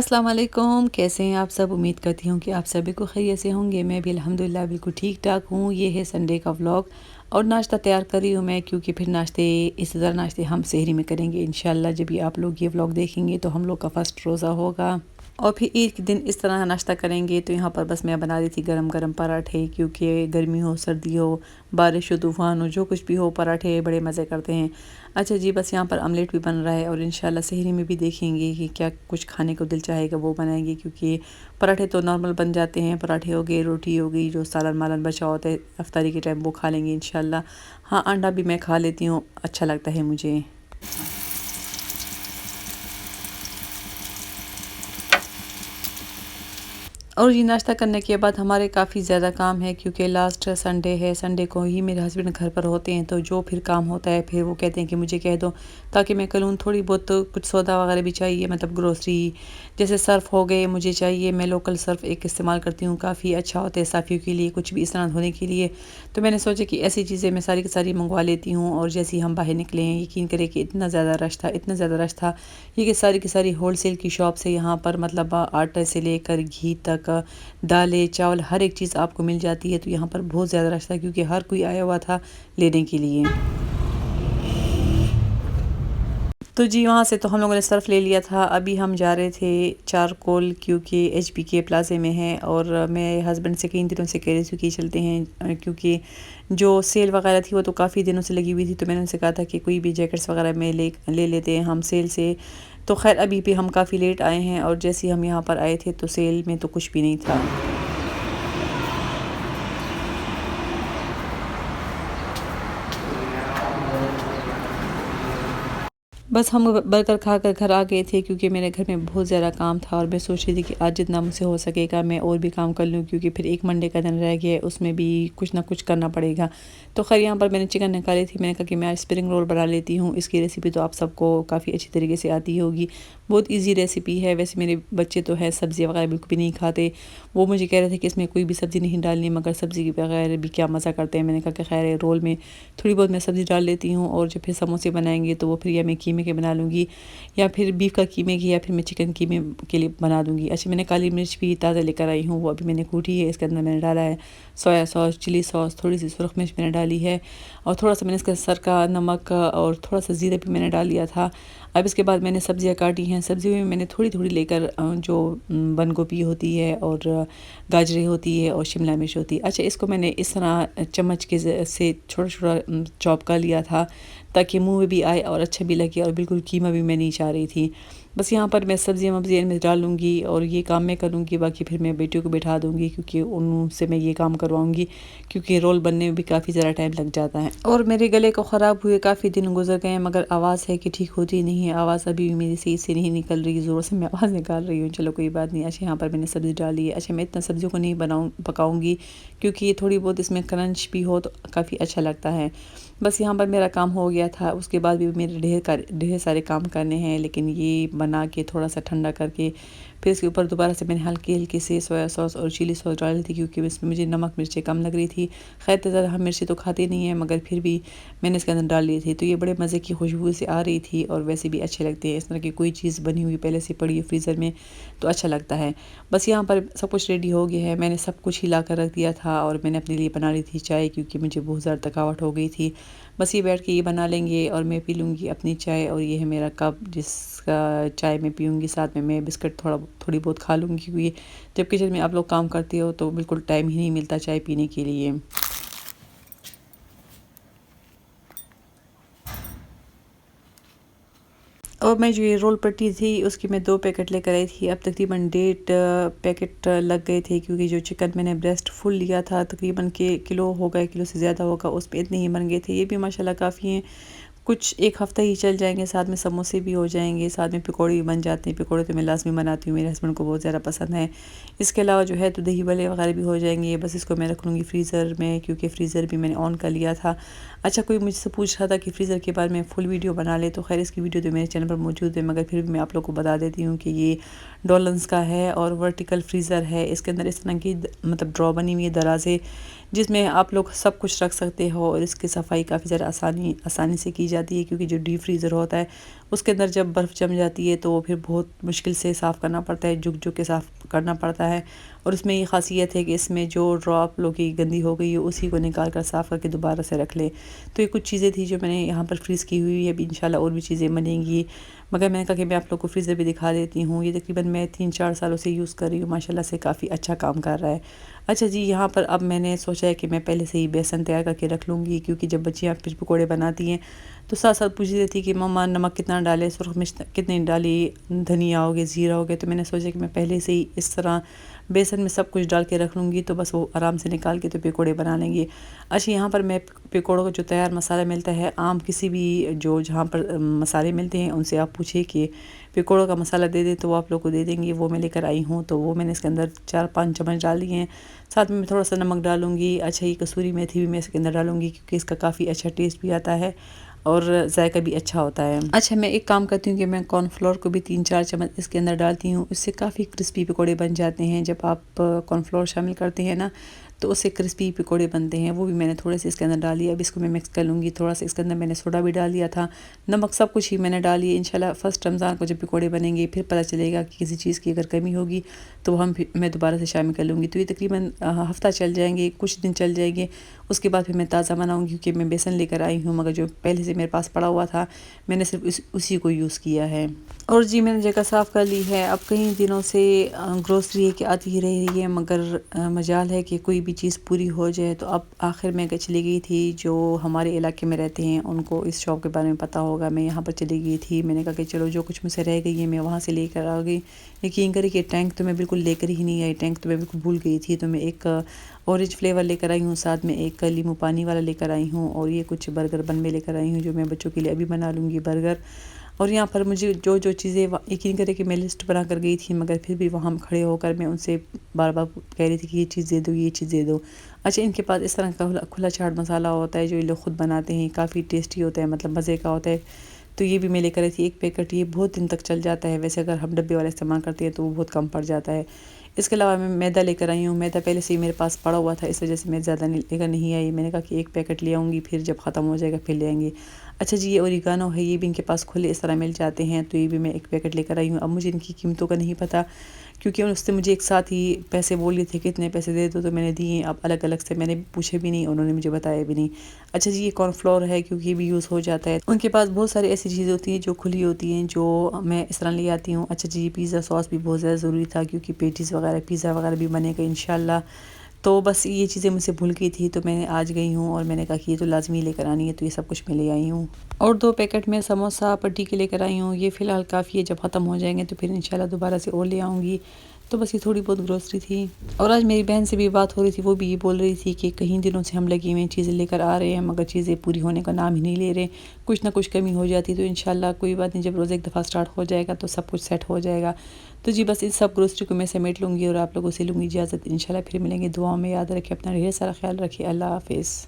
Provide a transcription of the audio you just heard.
अस्सलाम वालेकुम, कैसे हैं आप सब? उम्मीद करती हूँ कि आप सभी को खैरियत से होंगे। मैं भी अल्हम्दुलिल्लाह बिल्कुल ठीक-ठाक हूँ। ये है संडे का व्लॉग और नाश्ता तैयार कर रही हूँ मैं, क्योंकि फिर इसी तरह नाश्ते हम सेहरी में करेंगे इंशाल्लाह। जब भी आप लोग ये व्लॉग देखेंगे तो हम लोग का फ़र्स्ट रोज़ा होगा और फिर ईद के दिन इस तरह नाश्ता करेंगे। तो यहाँ पर बस मैं बना रही थी गरम-गरम पराठे, क्योंकि गर्मी हो, सर्दी हो, बारिश हो, तूफ़ान हो, जो कुछ भी हो, पराठे बड़े मज़े करते हैं। अच्छा जी, बस यहाँ पर ऑमलेट भी बन रहा है और इंशाल्लाह सेहरी में भी देखेंगे कि क्या कुछ खाने को दिल चाहेगा वो बनाएंगे, क्योंकि पराठे तो नॉर्मल बन जाते हैं। पराठे हो गए, रोटी हो गई, जो सालन मालन बचा होता है इफ्तारी के टाइम वो खा लेंगे इंशाल्लाह। हाँ, अंडा भी मैं खा लेती हूँ, अच्छा लगता है मुझे। और ये नाश्ता करने के बाद हमारे काफ़ी ज़्यादा काम है, क्योंकि लास्ट संडे है। संडे को ही मेरे हस्बैंड घर पर होते हैं, तो जो फिर काम होता है फिर वो कहते हैं कि मुझे कह दो, ताकि मैं करूँ। थोड़ी बहुत तो कुछ सौदा वगैरह भी चाहिए, मतलब ग्रोसरी, जैसे सर्फ़ हो गए मुझे चाहिए। मैं लोकल सर्फ़ एक इस्तेमाल करती हूँ, काफ़ी अच्छा होता है सफ़ियों के लिए, कुछ भी इस तरह धोने के लिए। तो मैंने सोचा कि ऐसी चीज़ें मैं सारी की सारी मंगवा लेती हूँ। और जैसे ही हम बाहर निकले हैं, यकीन करें कि इतना ज़्यादा रश था, इतना ज़्यादा रश था। ये कि सारी की सारी होलसेल की शॉप से यहाँ पर, मतलब आटे से लेकर घी तक, दालें, चावल, हर एक चीज़ आपको मिल जाती है। तो यहाँ पर बहुत ज़्यादा रश था, क्योंकि हर कोई आया हुआ था लेने के लिए। तो जी, वहाँ से तो हम लोगों ने सर्फ़ ले लिया था। अभी हम जा रहे थे चारकोल, क्योंकि एचबीके प्लाज़े में है। और मैं हस्बैंड से कई दिनों से कह रही थी कि चलते हैं, क्योंकि जो सेल वगैरह थी वो तो काफ़ी दिनों से लगी हुई थी। तो मैंने उनसे कहा था कि कोई भी जैकेट्स वगैरह में ले लेते हैं हम सेल से। तो ख़ैर अभी भी हम काफ़ी लेट आए हैं, और जैसे ही हम यहाँ पर आए थे तो सेल में तो कुछ भी नहीं था। बस हम बर्गर खाकर घर आ गए थे, क्योंकि मेरे घर में बहुत ज़्यादा काम था। और मैं सोच रही थी कि आज जितना मुझसे हो सकेगा मैं और भी काम कर लूँ, क्योंकि फिर एक मंडे का दिन रह गया है, उसमें भी कुछ ना कुछ करना पड़ेगा। तो खैर यहाँ पर मैंने चिकन निकाली थी। मैंने कहा कि मैं आज स्प्रिंग रोल बना लेती हूँ। इसकी रेसिपी तो आप सबको काफ़ी अच्छी तरीके से आती होगी, बहुत ईजी रेसिपी है। वैसे मेरे बच्चे तो है सब्ज़ी वगैरह बिल्कुल भी नहीं खाते। वो मुझे कह रहे थे कि इसमें कोई भी सब्ज़ी नहीं डालनी, मगर सब्ज़ी के बगैर भी क्या मज़ा करते हैं। मैंने कहा कि खैर रोल में थोड़ी बहुत मैं सब्ज़ी डाल लेती हूँ, और जब फिर समोसे बनाएंगे तो वो फिर या मैं कीमे के बना लूँगी, या फिर बीफ का कीमे की, या फिर मैं चिकन कीमे के लिए बना दूँगी। अच्छा, मैंने काली मिर्च भी ताज़ा लेकर आई हूँ, वो अभी मैंने कूटी है। इसके अंदर मैंने डाला है सोया सॉस, चिली सॉस, थोड़ी सी सुरख मिर्च मैंने डाली है, और थोड़ा सा मैंने इसका सरका, नमक और थोड़ा सा ज़ीरा भी मैंने डाल लिया था। अब इसके बाद मैंने सब्ज़ियाँ काटी हैं। सब्ज़ियों में मैंने थोड़ी-थोड़ी लेकर, जो बंद गोभी होती है, और गाजरें होती है, और शिमला मिर्च होती है। अच्छा, इसको मैंने इस तरह चम्मच के से छोटा-छोटा चॉप कर लिया था, ताकि मुँह में भी आए और अच्छा भी लगे, और बिल्कुल कीमा भी मैं नहीं चाह रही थी। बस यहाँ पर मैं सब्ज़ियाँ-वब्ज़ियाँ इनमें डाल लूँगी, और ये काम मैं कर लूँगी। बाकी फिर मैं बेटियों को बिठा दूँगी, क्योंकि उनसे मैं ये काम करवाऊँगी, क्योंकि रोल बनने में भी काफ़ी ज़्यादा टाइम लग जाता है। और मेरे गले को ख़राब हुए काफ़ी दिन गुज़र गए हैं, मगर आवाज़ है कि ठीक होती नहीं है। आवाज़ अभी भी मेरी सही से नहीं निकल रही, ज़ोर से मैं आवाज़ निकाल रही हूँ। चलो कोई बात नहीं। अच्छा, यहाँ पर मैंने सब्ज़ी डाली है। अच्छा, मैं इतना सब्ज़ियों को नहीं पकाऊँगी, क्योंकि ये थोड़ी बहुत इसमें क्रंच भी हो तो काफ़ी अच्छा लगता है। बस यहाँ पर मेरा काम हो गया था। उसके बाद भी मेरे ढेर सारे काम करने हैं, लेकिन ये बना के थोड़ा-सा ठंडा करके फिर इसके ऊपर दोबारा से मैंने हल्की-हल्की से सोया सॉस और चिली सॉस डाली थी, क्योंकि इसमें मुझे नमक मिर्चें कम लग रही थी। ख़ैर इतना ज़्यादा हम मिर्ची तो खाते नहीं हैं, मगर फिर भी मैंने इसके अंदर डाल ली थी। तो ये बड़े मज़े की खुशबू से आ रही थी, और वैसे भी अच्छे लगते हैं। इस तरह की कोई चीज़ बनी हुई पहले से पड़ी है फ्रीज़र में तो अच्छा लगता है। बस यहाँ पर सब कुछ रेडी हो गया है। मैंने सब कुछ हिला कर रख दिया था, और मैंने अपने लिए बना ली थी चाय, क्योंकि मुझे बहुत ज़्यादा थकावट हो गई थी। बस ये बैठ के ये बना लेंगे, और मैं पी लूँगी अपनी चाय। और ये है मेरा कप, जिसका चाय मैं पीऊँगी, साथ में मैं बिस्किट थोड़ी बहुत खा लूँगी, क्योंकि जब किचन में आप लोग काम करते हो तो बिल्कुल टाइम ही नहीं मिलता चाय पीने के लिए। और मैं जो ये रोल पट्टी थी उसकी मैं 2 पैकेट लेकर आई थी। अब तकरीबन 1.5 पैकेट लग गए थे, क्योंकि जो चिकन मैंने ब्रेस्ट फुल लिया था तकरीबन के किलो होगा, 1 किलो से ज़्यादा होगा, उसमें इतने ही बन गए थे। ये भी माशाल्लाह काफ़ी हैं, कुछ 1 हफ़्ता ही चल जाएँगे। साथ में समोसे भी हो जाएँगे, साथ में पकौड़े भी बन जाते हैं। पकौड़े तो मैं लाज़मी बनाती हूँ, मेरे हस्बैंड को बहुत ज़्यादा पसंद है। इसके अलावा जो है तो दही बड़े वगैरह भी हो जाएँगे। बस इसको मैं रख लूँगी फ्रीज़र में, क्योंकि फ्रीज़र भी मैंने ऑन कर लिया था। अच्छा, कोई मुझसे पूछ रहा था कि फ्रीज़र के बारे में फ़ुल वीडियो बना ले, तो ख़ैर इसकी वीडियो तो मेरे चैनल पर मौजूद है, मगर फिर भी मैं आप लोग को बता देती हूँ कि ये डॉलन्स का है, और वर्टिकल फ्रीज़र है। इसके अंदर इस तरह की मतलब ड्रॉ बनी हुई है, दराज़ें, जिसमें आप लोग सब कुछ रख सकते हो, और इसकी सफाई काफ़ी ज़्यादा आसानी से की जाती है, क्योंकि जो डीप फ्रीज़र होता है उसके अंदर जब बर्फ़ जम जाती है तो फिर बहुत मुश्किल से साफ़ करना पड़ता है, झुक झुक के साफ़ करना पड़ता है। और उसमें ये ख़ासियत है कि इसमें जो ड्रॉप लोग की गंदी हो गई है उसी को निकाल कर साफ़ करके दोबारा से रख ले। तो ये कुछ चीज़ें थी जो मैंने यहाँ पर फ्रीज़ की हुई है, अभी इंशाल्लाह और भी चीज़ें बनेंगी। मगर मैंने कहा कि मैं आप लोग को फ्रीज़र भी दिखा देती हूँ। ये तकरीबन मैं 3-4 सालों से यूज़ कर रही हूँ, माशाल्लाह से काफ़ी अच्छा काम कर रहा है। अच्छा जी, यहाँ पर अब मैंने सोचा है कि मैं पहले से ही बेसन तैयार करके रख लूँगी, क्योंकि जब बच्चियाँ फिर पकौड़े बनाती हैं तो साथ-साथ पूछ रही थी कि मम्मा नमक कितना डालें, सुरख मिर्च कितनी डाली, धनिया हो गया, ज़ीरा हो गया। तो मैंने सोचा कि मैं पहले से ही इस तरह बेसन में सब कुछ डाल के रख लूँगी, तो बस वो आराम से निकाल के तो पकौड़े बना लेंगे। अच्छा, यहाँ पर मैं पकौड़ों का जो तैयार मसाला मिलता है आम किसी भी जो जहाँ पर मसाले मिलते हैं उनसे आप पूछिए कि पकौड़ों का मसाला दे दें, तो वो आप लोग को दे देंगे। वो मैं लेकर आई हूँ, तो वो मैंने इसके अंदर 4-5 चम्मच डाल दिए हैं। साथ में मैं थोड़ा सा नमक डालूँगी। अच्छा, ये कसूरी मेथी भी मैं इसके अंदर डालूँगी, क्योंकि इसका काफ़ी अच्छा टेस्ट भी आता है और जायका भी अच्छा होता है। अच्छा, मैं एक काम करती हूँ कि मैं कॉर्नफ्लोर को भी 3-4 चम्मच इसके अंदर डालती हूँ, इससे काफ़ी क्रिस्पी पकौड़े बन जाते हैं। जब आप कॉर्नफ्लोर शामिल करते हैं ना, तो उससे क्रिस्पी पकौड़े बनते हैं। वो भी मैंने थोड़े से इसके अंदर डाल दिया। अब इसको मैं मिक्स कर लूँगी। थोड़ा सा इसके अंदर मैंने सोडा भी डाल दिया था, नमक सब कुछ ही मैंने डाल दिया। इंशाल्लाह फ़र्स्ट रमज़ान को जब पकौड़े बनेंगे फिर पता चलेगा कि किसी चीज़ की अगर कमी होगी तो मैं दोबारा से शामिल कर लूँगी। तो ये तकरीबन हफ़्ता चल जाएँगे, कुछ दिन चल जाएँगे। उसके बाद फिर मैं ताज़ा बनाऊँगी, क्योंकि मैं बेसन लेकर आई हूँ, मगर जो पहले से मेरे पास पड़ा हुआ था मैंने सिर्फ उसी को यूज़ किया है। और जी, मैंने जगह साफ़ कर ली है। अब कई दिनों से ग्रोसरी की आती ही रही है, मगर मजाल है कि कोई भी चीज़ पूरी हो जाए। तो अब आखिर मैं चली गई थी, जो हमारे इलाके में रहते हैं उनको इस शॉप के बारे में पता होगा। मैं यहाँ पर चली गई थी, मैंने कहा कि चलो जो कुछ मुझसे रह गई है मैं वहाँ से लेकर आ गई। यकीन करिए कि टैंक तो मैं बिल्कुल लेकर ही नहीं आई, टैंक तो मैं बिल्कुल भूल गई थी। तो मैं एक ऑरेंज फ्लेवर लेकर आई हूँ, साथ में एक नींबू पानी वाला लेकर आई हूँ, और ये कुछ बर्गर बन में लेकर आई हूँ, जो मैं बच्चों के लिए अभी बना लूँगी बर्गर। और यहाँ पर मुझे जो जो चीज़ें यकीन करें कि मैं लिस्ट बना कर गई थी, मगर फिर भी वहाँ खड़े होकर मैं उनसे बार बार कह रही थी कि ये चीज़ दे दो, ये चीज़ दे दो। अच्छा, इनके पास इस तरह का खुला चाट मसाला होता है जो ये लोग खुद बनाते हैं, काफ़ी टेस्टी होता है, मतलब मज़े का होता है। तो ये भी मैं लेकर आई थी एक पैकेट। ये बहुत दिन तक चल जाता है, वैसे अगर हम डब्बे वाला इस्तेमाल करते हैं तो वो बहुत कम पड़ जाता है। इसके अलावा मैं मैदा लेकर आई हूँ। मैदा पहले से ही मेरे पास पड़ा हुआ था, इस वजह से मैं ज़्यादा लेकर नहीं आई। मैंने कहा कि एक पैकेट ले आऊँगी, फिर जब ख़त्म हो जाएगा फिर ले आएंगे। अच्छा जी, ये ओरिगानो है, ये भी इनके पास खुले इस तरह मिल जाते हैं, तो ये भी मैं एक पैकेट लेकर आई हूँ। अब मुझे इनकी कीमतों का नहीं पता, क्योंकि उसने मुझे एक साथ ही पैसे बोले थे कितने पैसे दे दो, तो मैंने दिए। अब अलग अलग से मैंने पूछे भी नहीं, उन्होंने मुझे बताया भी नहीं। अच्छा जी, ये कॉर्नफ्लोर है, क्योंकि ये भी यूज़ हो जाता है। उनके पास बहुत सारी ऐसी चीज़ें होती हैं जो खुली होती हैं, जो मैं इस तरह ले आती हूँ। अच्छा जी, पिज़्ज़ा सॉस भी बहुत ज़्यादा ज़रूरी था, क्योंकि पेटीज़ वगैरह पिज़्ज़ा वगैरह भी बनेगा इंशाल्लाह। तो बस ये चीज़ें मुझसे भूल गई थी, तो मैं आज गई हूँ और मैंने कहा कि ये तो लाज़मी लेकर आनी है, तो ये सब कुछ मैं ले आई हूँ। और 2 पैकेट में समोसा पट्टी के लेकर आई हूँ। ये फ़िलहाल काफ़ी है, जब ख़त्म हो जाएंगे तो फिर इंशाल्लाह दोबारा से और ले आऊँगी। तो बस ये थोड़ी बहुत ग्रोसरी थी। और आज मेरी बहन से भी बात हो रही थी, वो भी ये बोल रही थी कि कई दिनों से हम लगे हुए हैं, चीज़ें लेकर आ रहे हैं, मगर चीज़ें पूरी होने का नाम ही नहीं ले रहे। कुछ ना कुछ कमी हो जाती, तो इंशाल्लाह कोई बात नहीं, जब रोज़ा एक दफ़ा स्टार्ट हो जाएगा तो सब कुछ सेट हो जाएगा। तो जी, बस इन सब ग्रोसरी को मैं समेट लूँगी और आप लोगों से लूँगी इजाज़त। इंशाल्लाह फिर मिलेंगे। दुआओं में याद रखें, अपना ढेर सारा ख्याल रखिए। अल्लाह हाफ़िज़।